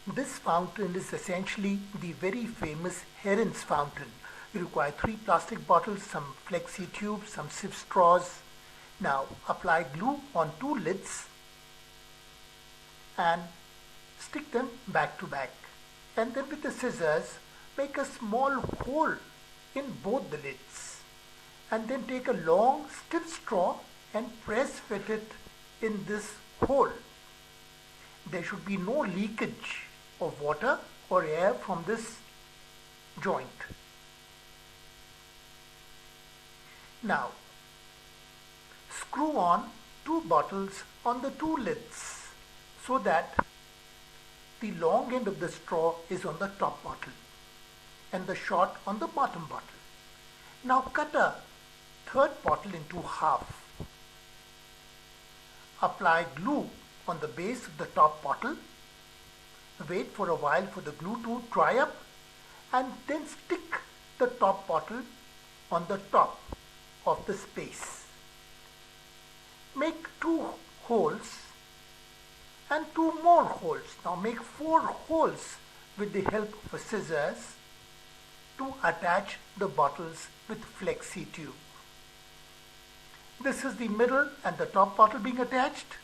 This fountain is essentially the very famous Heron's fountain. You require 3 plastic bottles, some flexi tubes, some sip straws. Now apply glue on 2 lids and stick them back to back. And then with the scissors, make a small hole in both the lids. And then take a long stiff straw and press fit it in this hole. There should be no leakage of water or air from this joint. Now, screw on 2 bottles on the 2 lids so that the long end of the straw is on the top bottle and the short on the bottom bottle. Now cut a 3rd bottle into half. Apply glue on the base of the top bottle. Wait for a while for the glue to dry up and then stick the top bottle on the top of the space. Make 2 holes and 2 more holes. Now make 4 holes with the help of a scissors to attach the bottles with flexi tube. This is the middle and the top bottle being attached,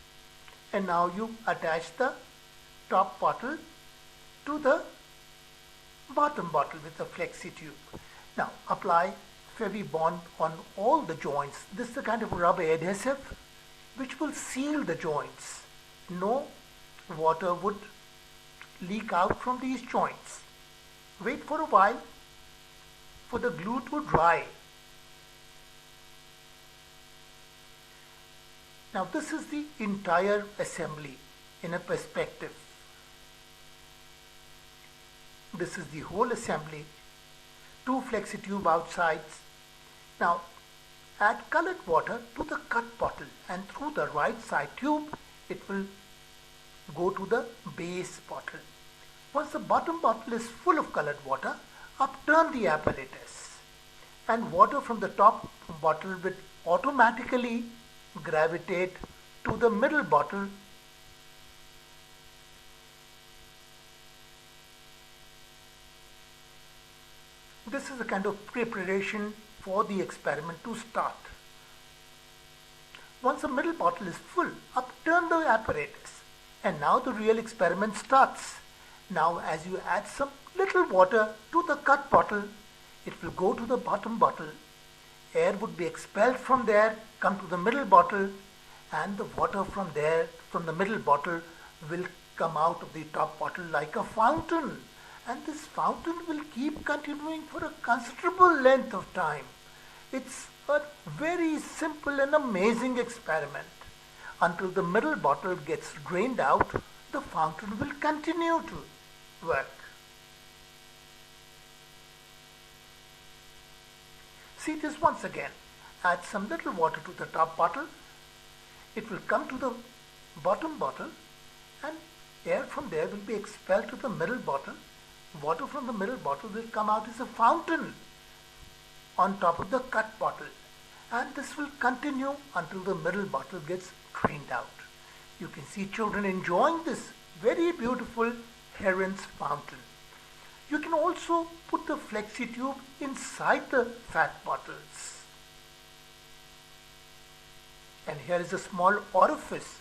and now you attach the top bottle to the bottom bottle with the flexi tube. Now apply Fevibond on all the joints. This is the kind of rubber adhesive which will seal the joints. No water would leak out from these joints. Wait for a while for the glue to dry. Now this is the entire assembly in a perspective. This is the whole assembly. 2 flexi tube outsides. Now add colored water to the cut bottle and through the right side tube it will go to the base bottle. Once the bottom bottle is full of colored water, upturn the apparatus and water from the top bottle will automatically gravitate to the middle bottle. This is a kind of preparation for the experiment to start. Once the middle bottle is full, upturn the apparatus and now the real experiment starts. Now as you add some little water to the cut bottle, it will go to the bottom bottle. Air would be expelled from there, come to the middle bottle, and the water from there, from the middle bottle, will come out of the top bottle like a fountain. And this fountain will keep continuing for a considerable length of time. It's a very simple and amazing experiment. Until the middle bottle gets drained out, the fountain will continue to work. See this once again. Add some little water to the top bottle. It will come to the bottom bottle and air from there will be expelled to the middle bottle. Water from the middle bottle will come out as a fountain on top of the cut bottle. And this will continue until the middle bottle gets drained out. You can see children enjoying this very beautiful Heron's fountain. You can also put the flexi tube inside the fat bottles. And here is a small orifice